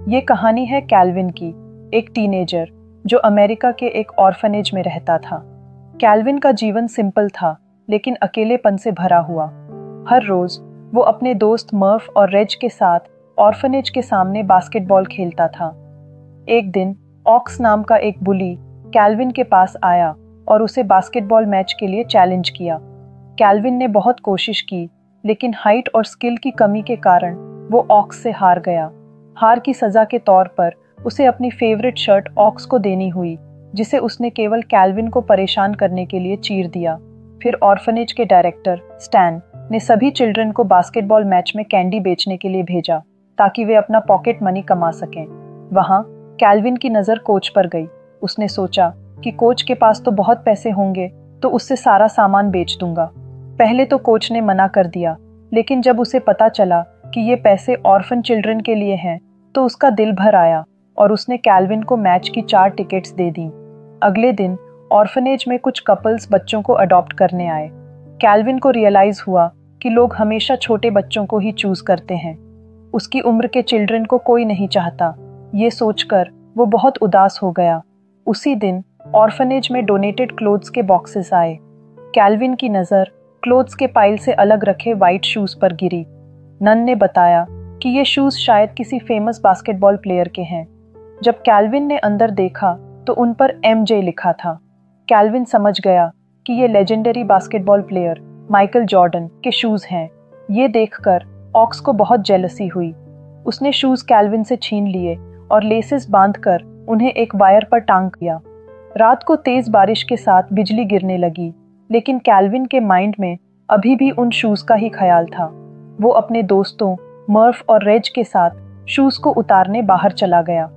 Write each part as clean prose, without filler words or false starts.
ये कहानी है कैल्विन की, एक टीनेजर जो अमेरिका के एक ऑर्फनेज में रहता था। कैल्विन का जीवन सिंपल था, लेकिन अकेलेपन से भरा हुआ। हर रोज वो अपने दोस्त मर्फ और रेज के साथ ऑर्फनेज के सामने बास्केटबॉल खेलता था। एक दिन ऑक्स नाम का एक बुली कैल्विन के पास आया और उसे बास्केटबॉल मैच के लिए चैलेंज किया। कैल्विन ने बहुत कोशिश की, लेकिन हाइट और स्किल की कमी के कारण वो ऑक्स से हार गया। हार की सजा के तौर पर उसे अपनी फेवरेट शर्ट ऑक्स को देनी हुई, जिसे उसने केवल कैल्विन को परेशान करने के लिए चीर दिया। फिर ऑर्फनेज के डायरेक्टर स्टैन ने सभी चिल्ड्रन को बास्केटबॉल मैच में कैंडी बेचने के लिए भेजा, ताकि वे अपना पॉकेट मनी कमा सकें। वहां कैल्विन की नज़र कोच पर गई। उसने सोचा कि कोच के पास तो बहुत पैसे होंगे, तो उससे सारा सामान बेच दूंगा। पहले तो कोच ने मना कर दिया, लेकिन जब उसे पता चला कि ये पैसे ऑर्फन चिल्ड्रन के लिए हैं, तो उसका दिल भर आया और उसने कैल्विन को मैच की 4 टिकट्स दे दी। अगले दिन ऑर्फनेज में कुछ कपल्स बच्चों को अडॉप्ट करने आए। कैल्विन को रियलाइज हुआ कि लोग हमेशा छोटे बच्चों को ही चूज करते हैं। उसकी उम्र के चिल्ड्रन को कोई नहीं चाहता। ये सोचकर वो बहुत उदास हो गया। उसी दिन ऑर्फनेज में डोनेटेड क्लोथ्स के बॉक्सेस आए। कैल्विन की नज़र क्लोथ्स के पाइल से अलग रखे वाइट शूज पर गिरी। नन ने बताया कि ये शूज शायद किसी फेमस बास्केटबॉल प्लेयर के हैं। जब कैल्विन ने अंदर देखा तो उन पर MJ लिखा था। कैल्विन समझ गया कि ये legendary basketball player Michael Jordan के शूज हैं। ये देखकर ऑक्स को बहुत जेलसी हुई। उसने शूज कैल्विन से छीन लिए और लेसेस बांधकर उन्हें एक वायर पर टांग दिया। रात को तेज बारिश के साथ बिजली गिरने लगी, लेकिन कैल्विन के माइंड में अभी भी उन शूज का ही ख्याल था। वो अपने दोस्तों मर्फ और रेज के साथ शूज को उतारने बाहर चला गया।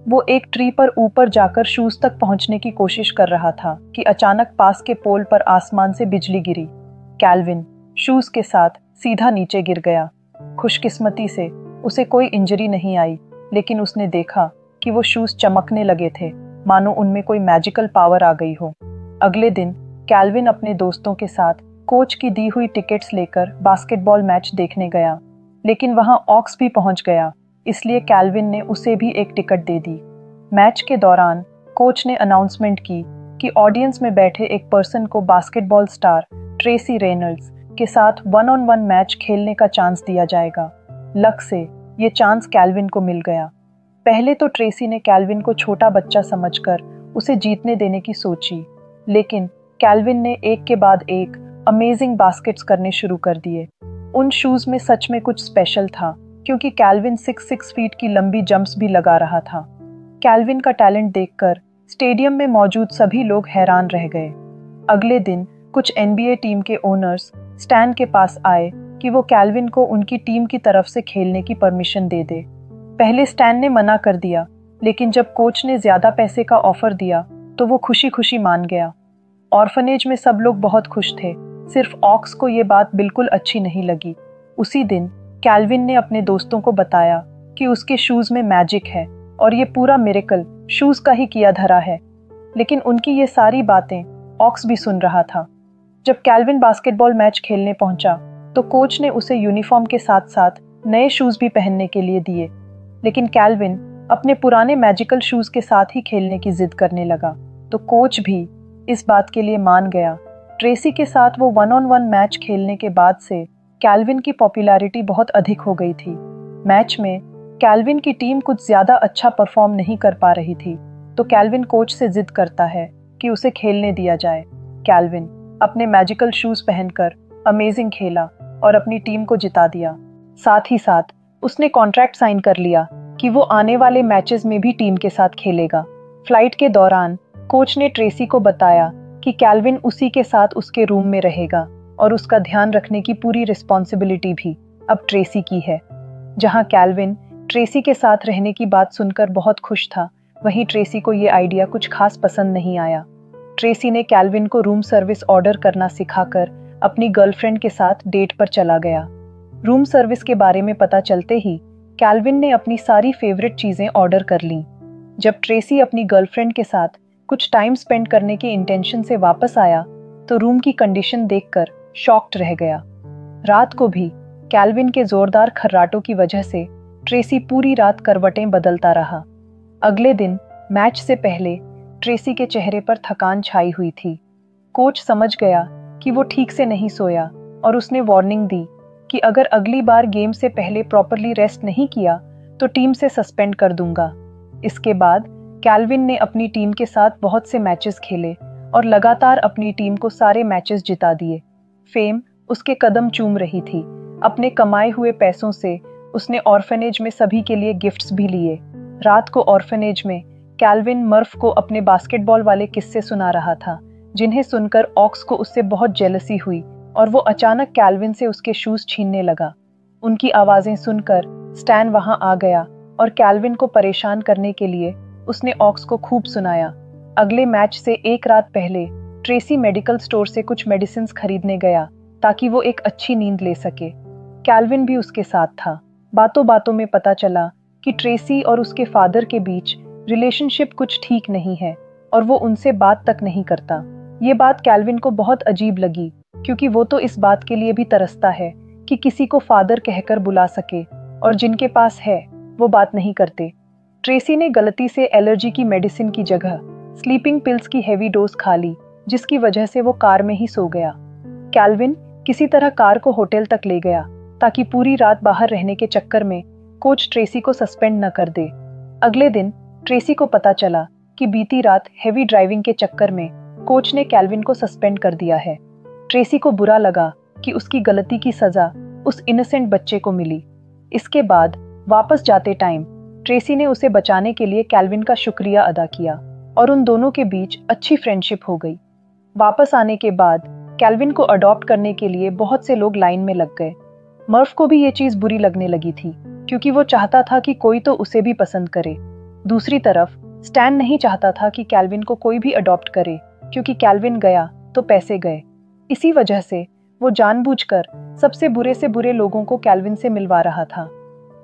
वो एक ट्री पर ऊपर जाकर शूज तक पहुंचने की कोशिश कर रहा था कि अचानक पास के पोल पर आसमान से बिजली गिरी। कैल्विन शूज के साथ सीधा नीचे गिर गया। खुशकिस्मती से उसे कोई इंजरी नहीं आई, लेकिन उसने देखा कि वो शूज चमकने लगे थे, मानो उनमें कोई मैजिकल पावर आ गई हो। अगले दिन कैल्विन अपने दोस्तों के साथ कोच की दी हुई टिकट्स लेकर बास्केटबॉल मैच देखने गया, लेकिन वहां ऑक्स भी पहुंच गया, इसलिए कैल्विन ने उसे भी एक टिकट दे दी। मैच के दौरान कोच ने अनाउंसमेंट की कि ऑडियंस में बैठे एक पर्सन को बास्केटबॉल स्टार ट्रेसी रेनल्ड्स के साथ 1-on-1 मैच खेलने का चांस दिया जाएगा। लक से ये चांस कैल्विन को मिल गया। पहले तो ट्रेसी ने कैल्विन को छोटा बच्चा समझकर उसे जीतने देने की सोची, लेकिन कैल्विन ने एक के बाद एक अमेजिंग बास्केट्स करने शुरू कर दिए। उन शूज में सच में कुछ स्पेशल था, क्योंकि कैल्विन 6 फीट की लंबी जंप्स भी लगा रहा था। कैल्विन का टैलेंट देखकर स्टेडियम में मौजूद सभी लोग हैरान रह गए। अगले दिन कुछ NBA टीम के ओनर्स स्टैन के पास आए कि वो कैल्विन को उनकी टीम की तरफ से खेलने की परमिशन दे दे। पहले स्टैन ने मना कर दिया, लेकिन जब कोच ने ज्यादा पैसे का ऑफर दिया तो वो खुशी खुशी मान गया। ऑर्फनेज में सब लोग बहुत खुश थे, सिर्फ ऑक्स को ये बात बिल्कुल अच्छी नहीं लगी। उसी दिन कैल्विन ने अपने दोस्तों को बताया कि उसके शूज में मैजिक है और ये पूरा मिरेकल शूज का ही किया धरा है। लेकिन उनकी ये सारी बातें ऑक्स भी सुन रहा था। जब कैल्विन बास्केटबॉल मैच खेलने पहुंचा तो कोच ने उसे यूनिफॉर्म के साथ साथ नए शूज भी पहनने के लिए दिए, लेकिन कैल्विन अपने पुराने मैजिकल शूज के साथ ही खेलने की जिद करने लगा, तो कोच भी इस बात के लिए मान गया। ट्रेसी के साथ वो 1-on-1 मैच खेलने के बाद से कैल्विन की पॉपुलैरिटी बहुत अधिक हो गई थी। मैच में कैल्विन की टीम कुछ ज्यादा अच्छा परफॉर्म नहीं कर पा रही थी, तो कैल्विन कोच से जिद करता है कि उसे खेलने दिया जाए। कैल्विन अपने मैजिकल शूज पहनकर अमेजिंग खेला और अपनी टीम को जिता दिया। साथ ही साथ उसने कॉन्ट्रैक्ट साइन कर लिया कि वो आने वाले मैचेस में भी टीम के साथ खेलेगा। फ्लाइट के दौरान कोच ने ट्रेसी को बताया कि कैल्विन उसी के साथ उसके रूम में रहेगा और उसका ध्यान रखने की पूरी रिस्पॉन्सिबिलिटी भी अब ट्रेसी की है। जहां कैल्विन ट्रेसी के साथ रहने की बात सुनकर बहुत खुश था, वहीं ट्रेसी को ये आइडिया कुछ खास पसंद नहीं आया। ट्रेसी ने कैल्विन को रूम सर्विस ऑर्डर करना सिखाकर अपनी गर्लफ्रेंड के साथ डेट पर चला गया। रूम सर्विस के बारे में पता चलते ही कैल्विन ने अपनी सारी फेवरेट चीजें ऑर्डर कर लीं। जब ट्रेसी अपनी गर्लफ्रेंड के साथ कुछ टाइम स्पेंड करने के इंटेंशन से वापस आया तो रूम की कंडीशन देखकर शॉक्ड रह गया। रात को भी कैल्विन के जोरदार खर्राटों की वजह से ट्रेसी पूरी रात करवटें बदलता रहा। अगले दिन मैच से पहले ट्रेसी के चेहरे पर थकान छाई हुई थी। कोच समझ गया कि वो ठीक से नहीं सोया और उसने वार्निंग दी कि अगर अगली बार गेम से पहले प्रॉपरली रेस्ट नहीं किया तो टीम से सस्पेंड कर दूंगा। इसके बाद कैल्विन ने अपनी टीम के साथ बहुत से मैचेस खेले और लगातार अपनी टीम को सारे मैचेस जिता दिए। फेम उसके कदम चूम रही थी। अपने कमाए हुए पैसों से उसने ऑर्फनेज में सभी के लिए गिफ्ट्स भी लिए। रात को ऑर्फनेज में कैल्विन मर्फ को अपने बास्केटबॉल वाले किस्से सुना रहा था, जिन्हें सुनकर ऑक्स को उससे बहुत जेलसी हुई और वो अचानक कैल्विन से उसके शूज छीनने लगा। उनकी आवाजें सुनकर स्टैन वहां आ गया और कैल्विन को परेशान करने के लिए उसने ऑक्स को खूब सुनाया। अगले मैच से एक रात पहले ट्रेसी मेडिकल स्टोर से कुछ मेडिसिन खरीदने गया ताकि वो एक अच्छी नींद ले सके। कैल्विन भी उसके साथ था। बातों बातों में पता चला कि ट्रेसी और उसके फादर के बीच रिलेशनशिप कुछ ठीक नहीं है और वो उनसे बात तक नहीं करता। ये बात कैल्विन को बहुत अजीब लगी, क्योंकि वो तो इस बात के लिए भी तरसता है कि किसी को फादर कहकर बुला सके, और जिनके पास है वो बात नहीं करते। ट्रेसी ने गलती से एलर्जी की मेडिसिन की जगह स्लीपिंग पिल्स की हेवी डोज खा ली, जिसकी वजह से वो कार में ही सो गया। कैल्विन किसी तरह कार को होटल तक ले गया ताकि पूरी रात बाहर रहने के चक्कर में कोच ट्रेसी को सस्पेंड न कर दे। अगले दिन ट्रेसी को पता चला कि बीती रात हेवी ड्राइविंग के चक्कर में कोच ने कैल्विन को सस्पेंड कर दिया है। ट्रेसी को बुरा लगा कि उसकी गलती की सजा उस इनोसेंट बच्चे को मिली। इसके बाद वापस जाते टाइम ट्रेसी ने उसे बचाने के लिए कैल्विन का शुक्रिया अदा किया और उन दोनों के बीच अच्छी फ्रेंडशिप हो गई। वापस आने के बाद कैल्विन को अडॉप्ट करने के लिए बहुत से लोग लाइन में लग गए। मर्फ को भी ये चीज बुरी लगने लगी थी, क्योंकि वो चाहता था कि कोई तो उसे भी पसंद करे। दूसरी तरफ स्टैन नहीं चाहता था कि कैल्विन को कोई भी अडॉप्ट करे, क्योंकि कैल्विन गया तो पैसे गए। इसी वजह से वो जानबूझकर सबसे बुरे से बुरे लोगों को कैल्विन से मिलवा रहा था।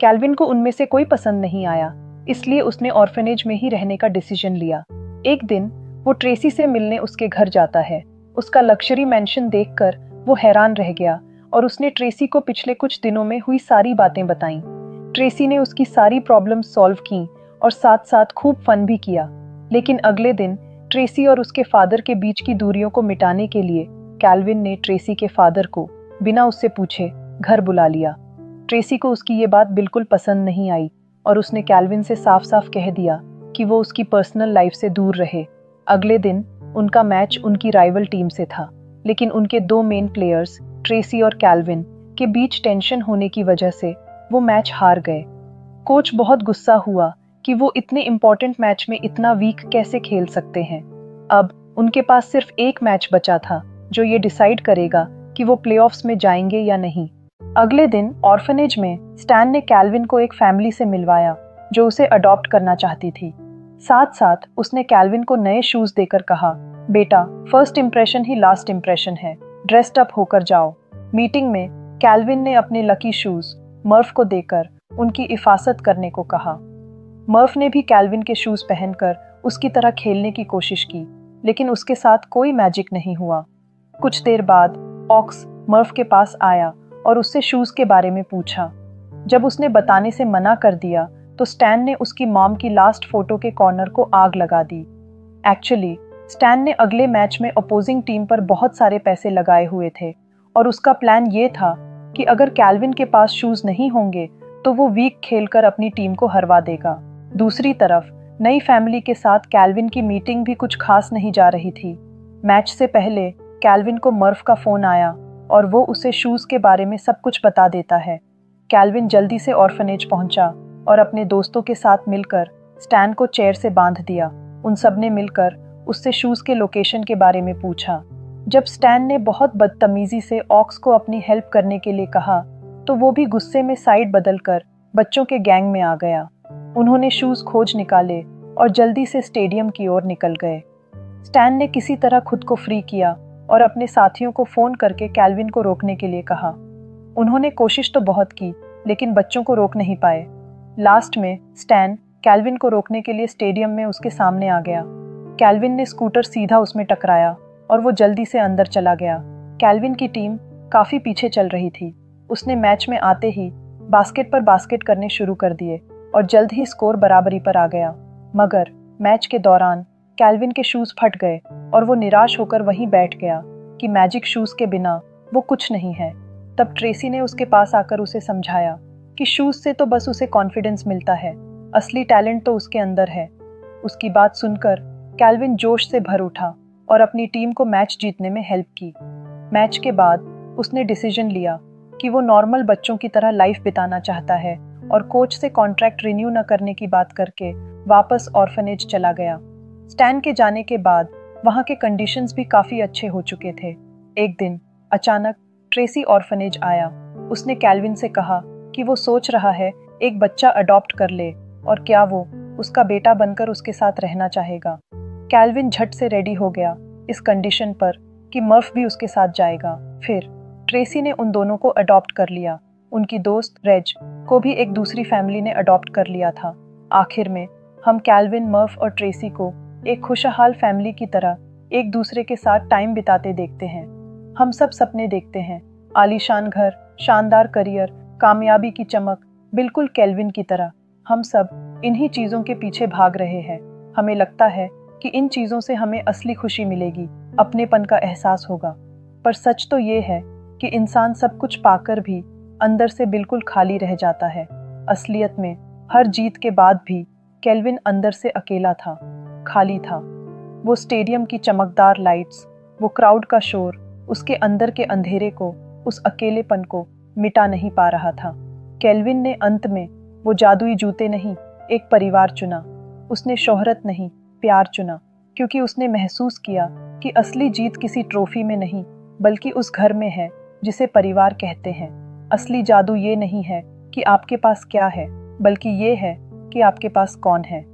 कैल्विन को उनमें से कोई पसंद नहीं आया, इसलिए उसने ऑर्फनेज में ही रहने का डिसीजन लिया। एक दिन वो ट्रेसी से मिलने उसके घर जाता है। उसका लग्जरी मैंशन देखकर वो हैरान रह गया और उसने ट्रेसी को पिछले कुछ दिनों में हुई सारी बातें बताईं। ट्रेसी ने उसकी सारी प्रॉब्लम्स सॉल्व की और साथ साथ खूब फन भी किया। लेकिन अगले दिन ट्रेसी और उसके फादर के बीच की दूरियों को मिटाने के लिए कैल्विन ने ट्रेसी के फादर को बिना उससे पूछे घर बुला लिया। ट्रेसी को उसकी ये बात बिल्कुल पसंद नहीं आई और उसने कैल्विन से साफ साफ कह दिया कि वो उसकी पर्सनल लाइफ से दूर रहे। अगले दिन उनका मैच उनकी राइवल टीम से था, लेकिन उनके दो मेन प्लेयर्स ट्रेसी और कैल्विन के बीच टेंशन होने की वजह से वो मैच हार गए। कोच बहुत गुस्सा हुआ कि वो इतने इम्पोर्टेंट मैच में इतना वीक कैसे खेल सकते हैं। अब उनके पास सिर्फ एक मैच बचा था जो ये डिसाइड करेगा कि वो प्लेऑफ्स में जाएंगे या नहीं। अगले दिन ऑर्फनेज में स्टैन ने कैल्विन को एक फैमिली से मिलवाया जो उसे अडॉप्ट करना चाहती थी। साथ साथ उसने कैल्विन को नए शूज देकर कहा, बेटा, फर्स्ट इंप्रेशन ही लास्ट इंप्रेशन है, ड्रेस्ड अप होकर जाओ। मीटिंग में कैल्विन ने अपने लकी शूज मर्फ को देकर उनकी हिफाजत करने को कहा। मर्फ ने भी कैल्विन के शूज पहनकर उसकी तरह खेलने की कोशिश की, लेकिन उसके साथ कोई मैजिक नहीं हुआ। कुछ देर बाद ऑक्स मर्फ के पास आया और उससे शूज के बारे में पूछा। जब उसने बताने से मना कर दिया तो स्टैन ने उसकी मॉम की लास्ट फोटो के कॉर्नर को आग लगा दी। एक्चुअली स्टैन ने अगले मैच में अपोजिंग टीम पर बहुत सारे पैसे लगाए हुए थे और उसका प्लान ये था कि अगर कैल्विन के पास शूज नहीं होंगे तो वो वीक खेलकर अपनी टीम को हरवा देगा। दूसरी तरफ नई फैमिली के साथ कैल्विन की मीटिंग भी कुछ खास नहीं जा रही थी। मैच से पहले कैल्विन को मर्फ का फोन आया और वो उसे शूज के बारे में सब कुछ बता देता है। कैल्विन जल्दी से ऑर्फनेज पहुंचा और अपने दोस्तों के साथ मिलकर स्टैन को चेयर से बांध दिया। उन सब ने मिलकर उससे शूज के लोकेशन के बारे में पूछा। जब स्टैन ने बहुत बदतमीजी से ऑक्स को अपनी हेल्प करने के लिए कहा तो वो भी गुस्से में साइड बदलकर बच्चों के गैंग में आ गया। उन्होंने शूज खोज निकाले और जल्दी से स्टेडियम की ओर निकल गए। स्टैन ने किसी तरह खुद को फ्री किया और अपने साथियों को फोन करके कैल्विन को रोकने के लिए कहा। उन्होंने कोशिश तो बहुत की, लेकिन बच्चों को रोक नहीं पाए। लास्ट में स्टैन कैल्विन को रोकने के लिए स्टेडियम में उसके सामने आ गया। कैल्विन ने स्कूटर सीधा उसमें टकराया और वो जल्दी से अंदर चला गया। कैल्विन की टीम काफी पीछे चल रही थी। उसने मैच में आते ही बास्केट पर बास्केट करने शुरू कर दिए और जल्द ही स्कोर बराबरी पर आ गया। मगर मैच के दौरान कैल्विन के शूज फट गए और वो निराश होकर वहीं बैठ गया कि मैजिक शूज के बिना वो कुछ नहीं है। तब ट्रेसी ने उसके पास आकर उसे समझाया कि शूज से तो बस उसे कॉन्फिडेंस मिलता है, असली टैलेंट तो उसके अंदर है। उसकी बात सुनकर कैल्विन जोश से भर उठा और अपनी टीम को मैच जीतने में हेल्प की। मैच के बाद उसने डिसीजन लिया कि वो नॉर्मल बच्चों की तरह लाइफ बिताना चाहता है और कोच से कॉन्ट्रैक्ट रिन्यू न करने की बात करके वापस ऑर्फनेज चला गया। स्टैन के जाने के बाद वहाँ के कंडीशंस भी काफ़ी अच्छे हो चुके थे। एक दिन अचानक ट्रेसी ऑर्फनेज आया। उसने कैल्विन से कहा कि वो सोच रहा है एक बच्चा अडॉप्ट कर ले और क्या वो उसका बेटा बनकर उसके साथ रहना चाहेगा। कैल्विन झट से रेडी हो गया इस कंडीशन पर कि मर्फ भी उसके साथ जाएगा। फिर ट्रेसी ने उन दोनों को अडॉप्ट कर लिया। उनकी दोस्त रेज को भी एक दूसरी फैमिली ने अडॉप्ट कर लिया था। आखिर में हम कैल्विन, मर्फ और ट्रेसी को एक खुशहाल फैमिली की तरह एक दूसरे के साथ टाइम बिताते देखते हैं। हम सब सपने देखते हैं, आलीशान घर, शानदार करियर, कामयाबी की चमक, बिल्कुल कैल्विन की तरह। हम सब इन्हीं चीज़ों के पीछे भाग रहे हैं। हमें लगता है कि इन चीज़ों से हमें असली खुशी मिलेगी, अपनेपन का एहसास होगा। पर सच तो ये है कि इंसान सब कुछ पाकर भी अंदर से बिल्कुल खाली रह जाता है। असलियत में हर जीत के बाद भी कैल्विन अंदर से अकेला था, खाली था। वो स्टेडियम की चमकदार लाइट्स, वो क्राउड का शोर उसके अंदर के अंधेरे को, उस अकेलेपन को मिटा नहीं पा रहा था। कैल्विन ने अंत में वो जादुई जूते नहीं, एक परिवार चुना। उसने शोहरत नहीं, प्यार चुना, क्योंकि उसने महसूस किया कि असली जीत किसी ट्रॉफी में नहीं, बल्कि उस घर में है जिसे परिवार कहते हैं। असली जादू ये नहीं है कि आपके पास क्या है, बल्कि ये है कि आपके पास कौन है।